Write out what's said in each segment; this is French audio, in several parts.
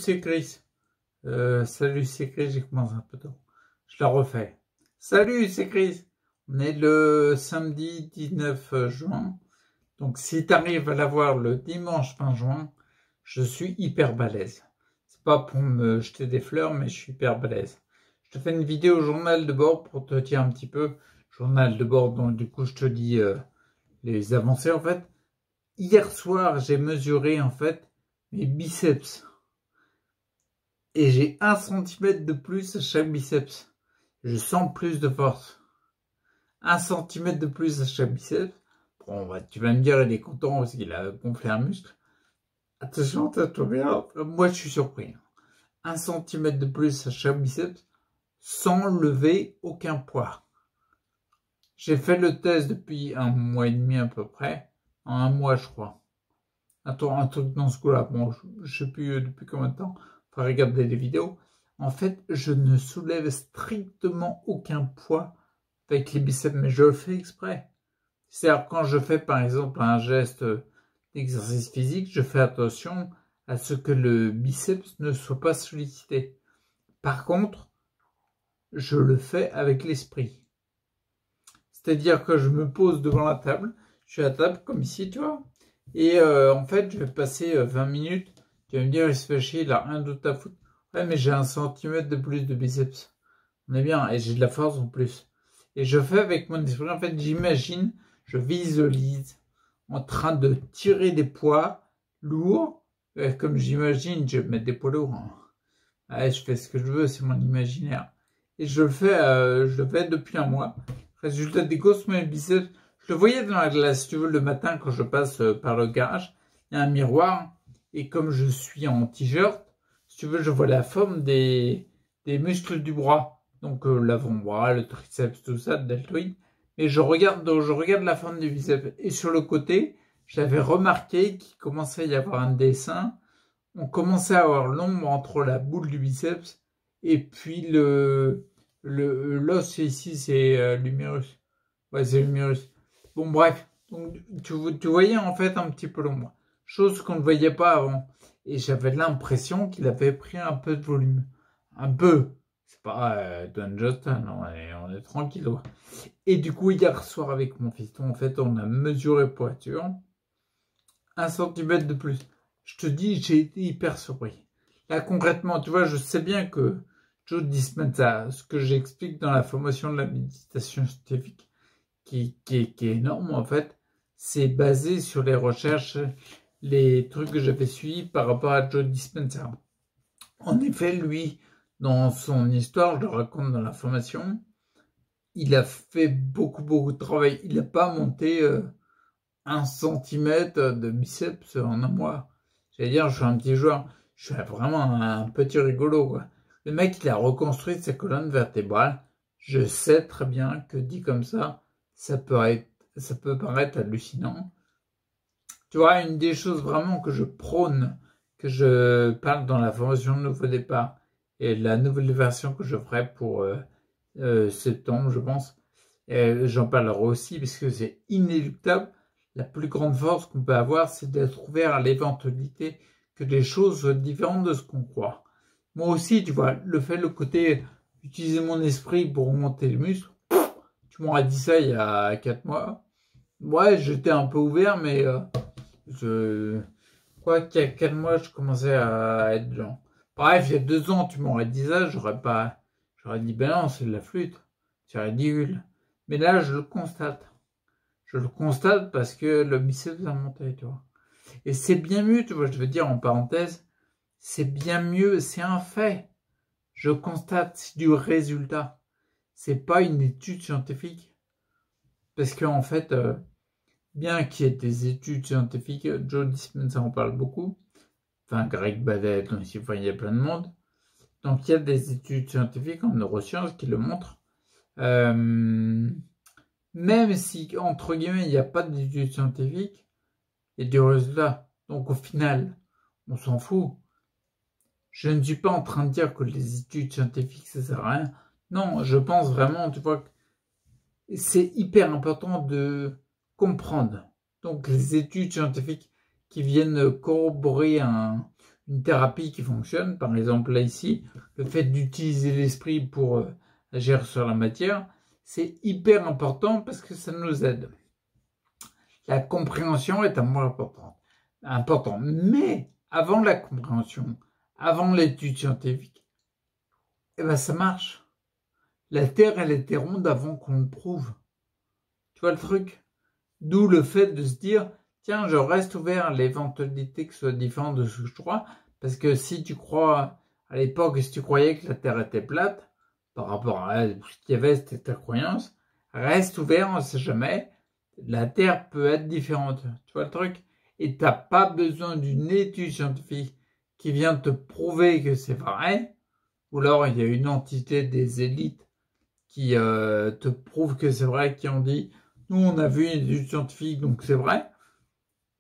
c'est Chris. Salut, c'est Chris, j'ai commencé un peu tôt. Je la refais. Salut, c'est Chris. On est le samedi 19 juin. Donc, si tu arrives à l'avoir le dimanche 20 juin, je suis hyper balèze. C'est pas pour me jeter des fleurs, mais je suis hyper balèze. Je te fais une vidéo journal de bord pour te dire un petit peu. Journal de bord, donc du coup, je te dis les avancées. En fait, hier soir, j'ai mesuré en fait mes biceps. Et j'ai 1 cm de plus à chaque biceps. Je sens plus de force. 1 cm de plus à chaque biceps. Bon, tu vas me dire, il est content parce qu'il a gonflé un muscle. Attention, toi bien. Moi, je suis surpris. 1 cm de plus à chaque biceps sans lever aucun poids. J'ai fait le test depuis 1 mois et demi à peu près. En 1 mois, je crois. Attends, un truc dans ce coup-là. Bon, je sais plus depuis combien de temps. Faut regarder les vidéos. En fait, je ne soulève strictement aucun poids avec les biceps, mais je le fais exprès. C'est-à-dire, quand je fais par exemple un geste d'exercice physique, je fais attention à ce que le biceps ne soit pas sollicité. Par contre, je le fais avec l'esprit. C'est-à-dire que je me pose devant la table, je suis à table comme ici, tu vois, et en fait, je vais passer 20 minutes. Tu vas me dire, il se fait chier, il a rien d'autre à foutre. Ouais, mais j'ai 1 cm de plus de biceps. On est bien, et j'ai de la force en plus. Et je fais avec mon esprit, en fait, j'imagine, je visualise en train de tirer des poids lourds. Comme j'imagine, je vais mettre des poids lourds. Hein. Ouais, je fais ce que je veux, c'est mon imaginaire. Et je le fais depuis 1 mois. Résultat des courses, mes biceps, je le voyais dans la glace, si tu veux, le matin quand je passe par le garage, il y a un miroir. Et comme je suis en t-shirt, si tu veux, je vois la forme des muscles du bras. Donc l'avant-bras, le triceps, tout ça, le deltoïde. Et je regarde la forme du biceps. Et sur le côté, j'avais remarqué qu'il commençait à y avoir un dessin. On commençait à avoir l'ombre entre la boule du biceps et puis l'os ici, c'est l'humérus. Ouais, c'est l'humérus. Bon, bref. Donc, tu voyais en fait un petit peu l'ombre. Chose qu'on ne voyait pas avant. Et j'avais l'impression qu'il avait pris un peu de volume. Un peu. C'est pas Don Justin, on est tranquille. Et du coup, hier soir avec mon fiston, en fait, on a mesuré poiture. 1 cm de plus. Je te dis, j'ai été hyper surpris. Là, concrètement, tu vois, je sais bien que Joe Dispenza, ce que j'explique dans la formation de la méditation scientifique, qui est énorme, en fait, c'est basé sur les recherches, les trucs que j'avais suivis par rapport à Joe Dispenza. En effet, lui, dans son histoire, je le raconte dans la formation, il a fait beaucoup de travail. Il n'a pas monté 1 cm de biceps en 1 mois. J'allais dire, je suis un petit joueur. Je suis vraiment un petit rigolo, quoi. Le mec, il a reconstruit sa colonne vertébrale. Je sais très bien que dit comme ça peut paraître hallucinant. Tu vois, une des choses vraiment que je prône, que je parle dans la formation de Nouveau Départ, et la nouvelle version que je ferai pour septembre, je pense, j'en parlerai aussi parce que c'est inéluctable. La plus grande force qu'on peut avoir, c'est d'être ouvert à l'éventualité que des choses soient différentes de ce qu'on croit. Moi aussi, tu vois, le côté utiliser mon esprit pour remonter les muscles, tu m'aurais dit ça il y a 4 mois. Ouais, j'étais un peu ouvert, mais quoi qu'il y a 4 mois, je commençais à être genre. Bref, il y a 2 ans, tu m'aurais dit ça, j'aurais dit, ben non, c'est de la flûte. C'est ridicule. Mais là, je le constate. Je le constate parce que le biceps a monté, tu vois. Et c'est bien mieux, tu vois, je veux dire en parenthèse, c'est bien mieux, c'est un fait. Je constate, c'est du résultat. C'est pas une étude scientifique. Parce qu'en fait, bien qu'il y ait des études scientifiques, Joe Dispenza en parle beaucoup. Enfin, Greg Badet, donc il y a plein de monde. Donc il y a des études scientifiques en neurosciences qui le montrent. Même si, entre guillemets, il n'y a pas d'études scientifiques, il y a du résultat. Donc au final, on s'en fout. Je ne suis pas en train de dire que les études scientifiques, ça sert à rien. Non, je pense vraiment, tu vois, que c'est hyper important de comprendre. Donc les études scientifiques qui viennent corroborer une une thérapie qui fonctionne. Par exemple, là ici, le fait d'utiliser l'esprit pour agir sur la matière, c'est hyper important parce que ça nous aide. La compréhension est un mot important. Mais avant la compréhension, avant l'étude scientifique, eh ben ça marche. La Terre, elle était ronde avant qu'on le prouve. Tu vois le truc? D'où le fait de se dire, tiens, je reste ouvert à l'éventualité que ce soit différent de ce que je crois, parce que si tu crois, à l'époque, si tu croyais que la Terre était plate, par rapport à ce qu'il y avait, c'était ta croyance, reste ouvert, on ne sait jamais, la Terre peut être différente, tu vois le truc? Et t'as pas besoin d'une étude scientifique qui vient te prouver que c'est vrai, ou alors il y a une entité des élites qui te prouve que c'est vrai, qui ont dit, nous on a vu une étude scientifique, donc c'est vrai,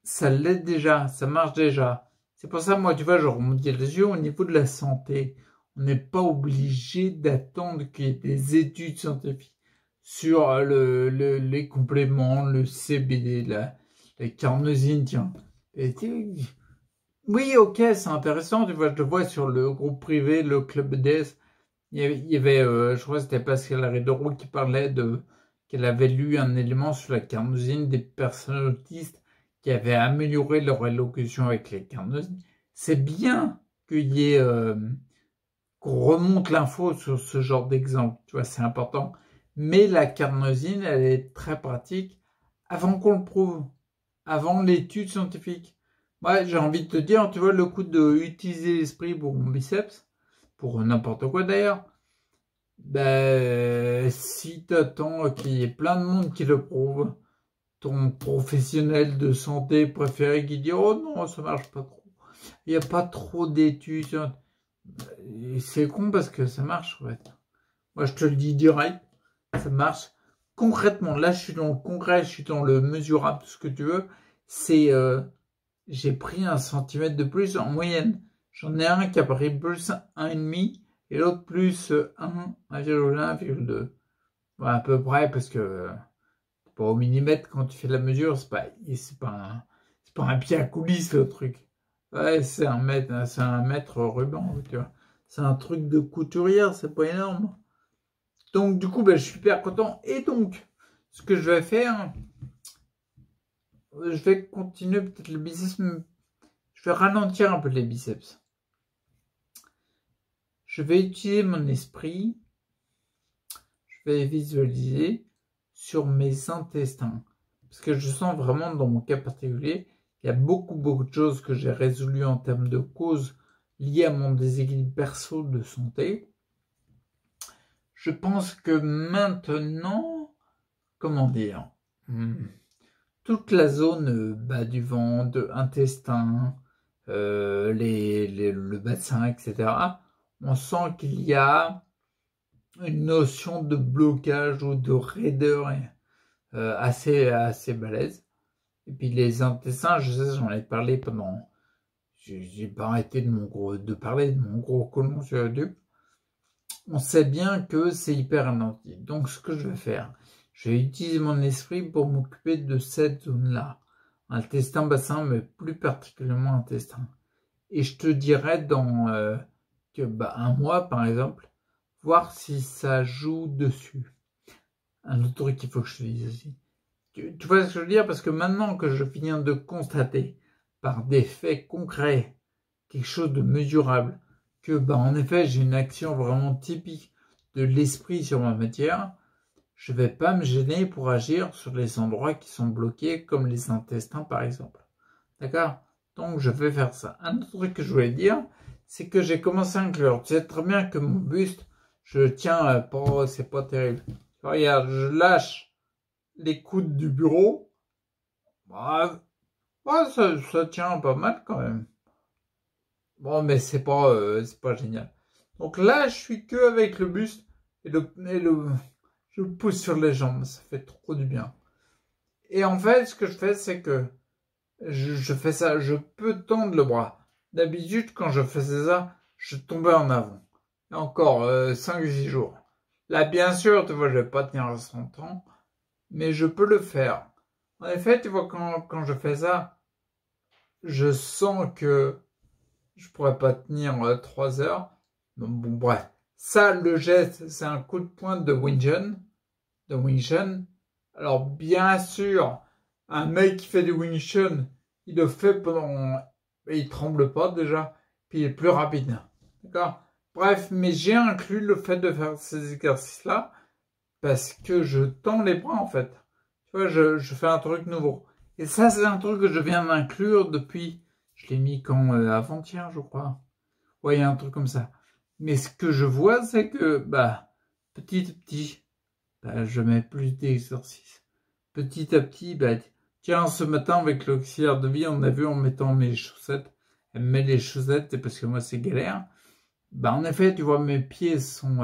ça l'aide déjà, ça marche déjà. C'est pour ça, moi, tu vois, je remonte les yeux au niveau de la santé. On n'est pas obligé d'attendre qu'il y ait des études scientifiques sur les compléments, le CBD, la carnosine, tiens. Oui, ok, c'est intéressant, tu vois, je le vois sur le groupe privé, le Club DS. Il y avait je crois que c'était Pascal Rideroux qui parlait qu'elle avait lu un élément sur la carnosine des personnes autistes qui avaient amélioré leur élocution avec les carnosines. C'est bien qu'il y ait, qu'on remonte l'info sur ce genre d'exemple, tu vois, c'est important. Mais la carnosine, elle est très pratique avant qu'on le prouve, avant l'étude scientifique. Moi, j'ai envie de te dire, tu vois, le coup d'utiliser l'esprit pour mon biceps, pour n'importe quoi d'ailleurs, ben, si t'attends qu'il y ait plein de monde qui le prouve, ton professionnel de santé préféré qui dit oh non, ça marche pas trop, il n'y a pas trop d'études, c'est con parce que ça marche en fait. Moi je te le dis direct, ça marche concrètement. Là je suis dans le concret, je suis dans le mesurable, tout ce que tu veux. C'est j'ai pris 1 centimètre de plus en moyenne. J'en ai un qui a pris plus 1,5 et l'autre plus 1,1, 1,2. Ouais, à peu près, parce que pas au millimètre quand tu fais la mesure, c'est pas un pied à coulisses le truc. Ouais, c'est un mètre ruban, tu vois. C'est un truc de couturière, c'est pas énorme. Donc du coup, ben, je suis super content. Et donc, ce que je vais faire, je vais continuer peut-être le biceps, je vais ralentir un peu les biceps. Je vais utiliser mon esprit, je vais visualiser sur mes intestins. Parce que je sens vraiment dans mon cas particulier, il y a beaucoup de choses que j'ai résolues en termes de causes liées à mon déséquilibre perso de santé. Je pense que maintenant, comment dire, toute la zone bas du ventre, intestin, le bassin, etc., on sent qu'il y a une notion de blocage ou de raideur assez balèze. Et puis les intestins, je sais, j'en ai parlé pendant... J'ai pas arrêté de parler de mon gros côlon sur YouTube. On sait bien que c'est hyper ralenti. Donc ce que je vais faire, je vais utiliser mon esprit pour m'occuper de cette zone-là. Intestin, bassin, mais plus particulièrement intestin. Et je te dirai dans un mois, par exemple, voir si ça joue dessus. Un autre truc qu'il faut que je te dise aussi. Tu vois ce que je veux dire? Parce que maintenant que je viens de constater par des faits concrets, quelque chose de mesurable, que en effet j'ai une action vraiment typique de l'esprit sur ma matière, je vais pas me gêner pour agir sur les endroits qui sont bloqués, comme les intestins par exemple. D'accord? Donc je vais faire ça. Un autre truc que je voulais dire, c'est que j'ai commencé à inclure. Tu sais très bien que mon buste, je le tiens pas, c'est pas terrible. Regarde, je lâche les coudes du bureau. Bah, ça tient pas mal quand même. Bon, mais c'est pas génial. Donc là, je suis que avec le buste et je pousse sur les jambes. Ça fait trop du bien. Et en fait, ce que je fais, c'est que je fais ça. Je peux tendre le bras. D'habitude, quand je faisais ça, je tombais en avant. Et encore 5-6 jours. Là, bien sûr, tu vois, je vais pas tenir 100 ans, mais je peux le faire. En effet, tu vois, quand je fais ça, je sens que Je pourrais pas tenir 3 heures. Bon, bref. Ça, le geste, c'est un coup de poing de Wing Chun. Alors, bien sûr, un mec qui fait du Wing Chun, il le fait pendant... Il tremble pas déjà, puis il est plus rapide. D'accord? Bref, mais j'ai inclus le fait de faire ces exercices-là parce que je tends les bras, en fait. Tu vois, je fais un truc nouveau. Et ça, c'est un truc que je viens d'inclure depuis... Je l'ai mis quand avant-hier, je crois. Ouais, il y a un truc comme ça. Mais ce que je vois, c'est que, petit à petit, je mets plus d'exercices. Petit à petit, tiens, ce matin, avec l'auxiliaire de vie, on a vu en mettant mes chaussettes. Elle me met les chaussettes, parce que moi, c'est galère. En effet, tu vois, mes pieds sont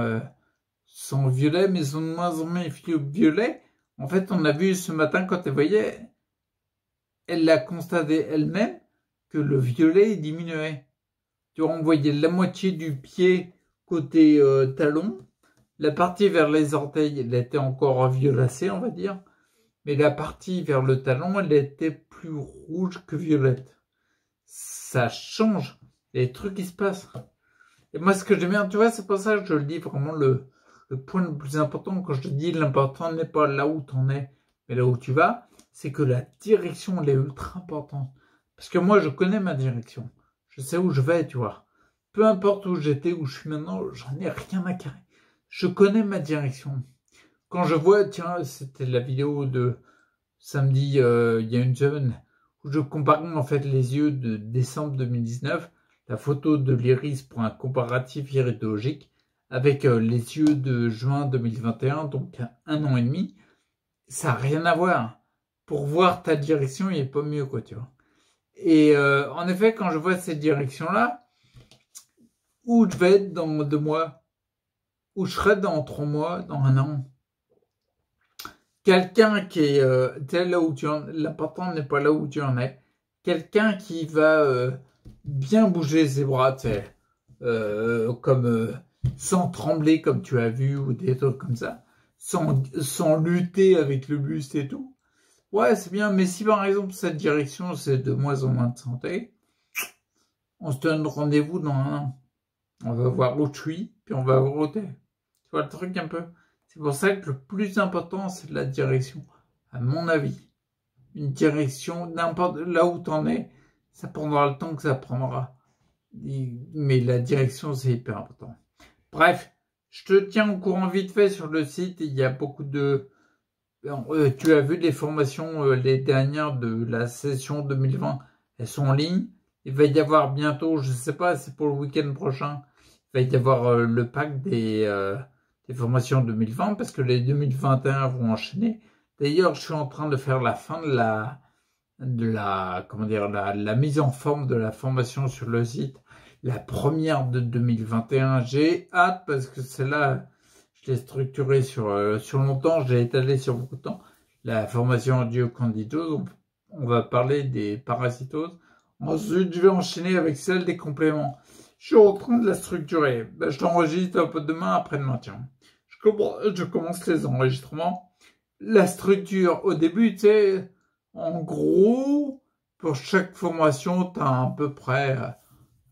violets, mais ils sont de moins en moins violets. En fait, on a vu ce matin, quand elle voyait, elle l'a constaté elle-même, que le violet diminuait. Tu vois, on voyait la moitié du pied côté talon. La partie vers les orteils, elle était encore violacée, on va dire. Mais la partie vers le talon, elle était plus rouge que violette. Ça change. Il y a des trucs qui se passent. Et moi, ce que j'aime bien, tu vois, c'est pour ça que je le dis vraiment le point le plus important. Quand je te dis l'important n'est pas là où tu en es, mais là où tu vas, c'est que la direction, elle est ultra importante. Parce que moi, je connais ma direction. Je sais où je vais, tu vois. Peu importe où j'étais, où je suis maintenant, j'en ai rien à carrer. Je connais ma direction. Quand je vois, tiens, c'était la vidéo de samedi, il y a une semaine, où je comparais en fait les yeux de décembre 2019, la photo de l'iris pour un comparatif iridologique, avec les yeux de juin 2021, donc 1 an et demi, ça n'a rien à voir. Pour voir ta direction, il n'est pas mieux, quoi, tu vois. Et en effet, quand je vois cette direction-là, où je vais être dans 2 mois, où je serai dans 3 mois, dans 1 an, quelqu'un qui est là où tu en es, l'important n'est pas là où tu en es, quelqu'un qui va bien bouger ses bras, tu sais, comme sans trembler comme tu as vu ou des trucs comme ça, sans lutter avec le buste et tout. Ouais, c'est bien, mais si par exemple cette direction c'est de moins en moins de santé, on se donne rendez-vous dans 1 an. On va voir où je suis, puis on va voir où t'es. Tu vois le truc un peu? C'est pour ça que le plus important, c'est la direction. À mon avis, une direction, n'importe là où t'en es, ça prendra le temps que ça prendra. Mais la direction, c'est hyper important. Bref, je te tiens au courant vite fait sur le site. Il y a beaucoup de... tu as vu les formations, les dernières de la session 2020, elles sont en ligne. Il va y avoir bientôt, je sais pas, c'est pour le week-end prochain, il va y avoir le pack des formations 2020 parce que les 2021 vont enchaîner. D'ailleurs, je suis en train de faire la fin comment dire, la mise en forme de la formation sur le site. La première de 2021, j'ai hâte parce que celle-là, je l'ai structurée sur longtemps, je l'ai étalée sur beaucoup de temps. La formation angiocandidose, on va parler des parasitoses. Ensuite, je vais enchaîner avec celle des compléments. Je suis en train de la structurer. Je t'enregistre un peu demain, après-demain, tiens. Je commence les enregistrements. La structure, au début, tu sais, en gros, pour chaque formation, tu as à peu près,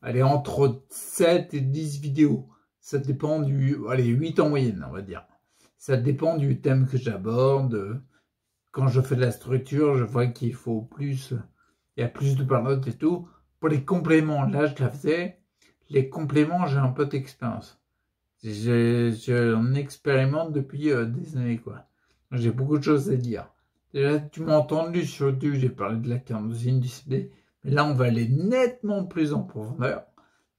allez, entre 7 et 10 vidéos. Ça dépend allez, 8 en moyenne, on va dire. Ça dépend du thème que j'aborde. Quand je fais de la structure, je vois qu'il faut plus, il y a plus de paroles et tout. Pour les compléments, là, je la faisais. Les compléments, j'ai un peu d'expérience. J'en expérimente depuis des années, quoi. J'ai beaucoup de choses à dire. Déjà, tu m'as entendu sur YouTube, j'ai parlé de la carnosine, du CBD. Mais là, on va aller nettement plus en profondeur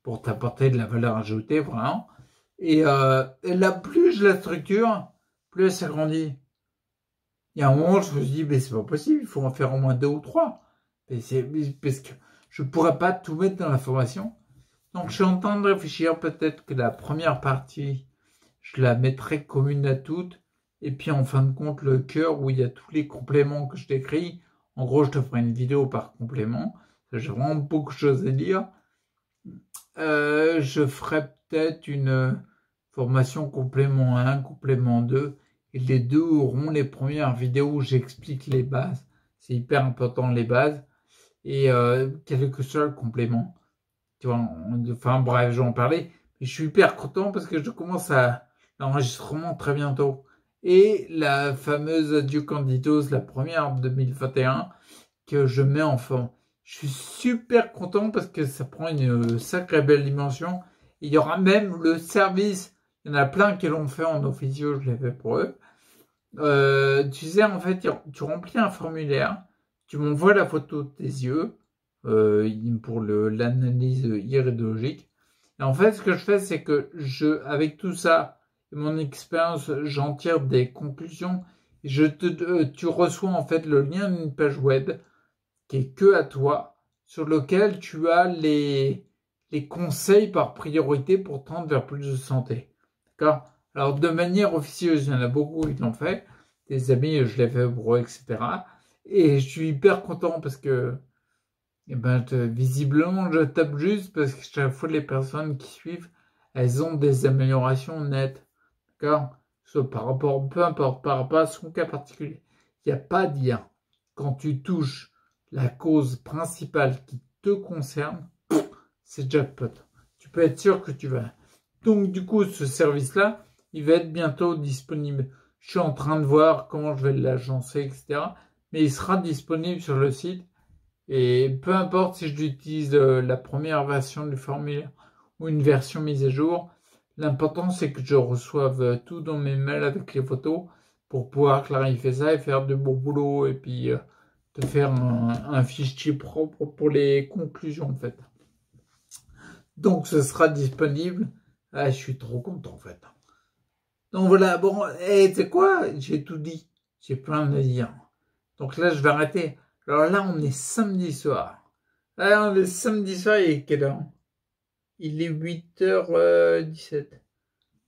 pour t'apporter de la valeur ajoutée, vraiment. Et là, plus je la structure, plus elle s'agrandit. Il y a un moment, je me suis dit, mais c'est pas possible, il faut en faire au moins 2 ou 3. Parce que je pourrais pas tout mettre dans la formation. Donc, je suis en train de réfléchir, peut-être que la première partie, je la mettrai commune à toutes. Et puis, en fin de compte, le cœur où il y a tous les compléments que je décris. En gros, je te ferai une vidéo par complément. J'ai vraiment beaucoup de choses à dire. Je ferai peut-être une formation complément 1, complément 2. Et les deux auront les premières vidéos où j'explique les bases. C'est hyper important, les bases. Et quel que soit le complément. Tu vois, enfin bref, j'en parlais. Mais je suis hyper content parce que je commence à l'enregistrement très bientôt. Et la fameuse Adieu Candidos, la première de 2021, que je mets en forme. Je suis super content parce que ça prend une sacrée belle dimension. Il y aura même le service. Il y en a plein qui l'ont fait en officio, je l'ai fait pour eux. Tu sais, en fait, tu remplis un formulaire, tu m'envoies la photo de tes yeux pour l'analyse iridologique. Et en fait, ce que je fais, c'est que avec tout ça et mon expérience, j'en tire des conclusions. Et tu reçois en fait le lien d'une page web qui est que à toi, sur lequel tu as les conseils par priorité pour tendre vers plus de santé. D'accord? Alors, de manière officieuse, il y en a beaucoup qui l'ont fait. Des amis, je l'ai fait pour eux, etc. Et je suis hyper content parce que, eh ben, visiblement, je tape juste parce que chaque fois, les personnes qui suivent, elles ont des améliorations nettes. D'accord? Soit par rapport, peu importe, par rapport à son cas particulier. Il n'y a pas d'IA. Quand tu touches la cause principale qui te concerne, c'est jackpot. Tu peux être sûr que tu vas. Donc, du coup, ce service-là, il va être bientôt disponible. Je suis en train de voir comment je vais l'agencer, etc. Mais il sera disponible sur le site. Et peu importe si je l'utilise la première version du formulaire ou une version mise à jour, l'important c'est que je reçoive tout dans mes mails avec les photos pour pouvoir clarifier ça et faire de bon boulot et puis te faire un fichier propre pour les conclusions en fait. Donc ce sera disponible. Ah, je suis trop content en fait. Donc voilà, bon, et tu sais quoi? J'ai tout dit. J'ai plein à dire. Donc là, je vais arrêter. Alors là, on est samedi soir. Là, on est samedi soir, il est quelle heure? Il est 8h17.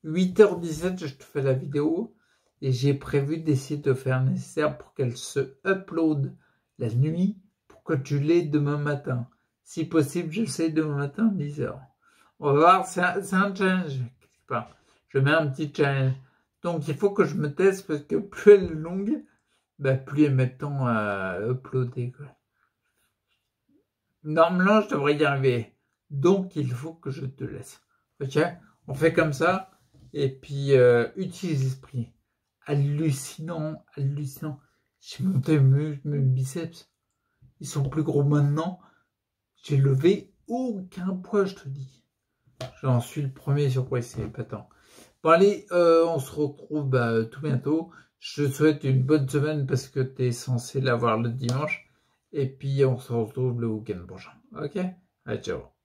8h17, je te fais la vidéo. Et j'ai prévu d'essayer de faire le nécessaire pour qu'elle se upload la nuit pour que tu l'aies demain matin. Si possible, j'essaie demain matin à 10h. On va voir, c'est un challenge. Quelque part. Je mets un petit challenge. Donc il faut que je me teste parce que plus elle est longue, bah, plus elle met de temps à uploader. Quoi. Normalement, je devrais y arriver. Donc il faut que je te laisse. Ok? On fait comme ça. Et puis utilise l'esprit. Hallucinant, hallucinant. J'ai monté mes biceps. Ils sont plus gros maintenant. J'ai levé aucun poids, je te dis. J'en suis le premier sur quoi c'est épatant. Bon allez, on se retrouve tout bientôt. Je te souhaite une bonne semaine parce que tu es censé l'avoir le dimanche. Et puis on se retrouve le week-end prochain. Ok? Allez, ciao.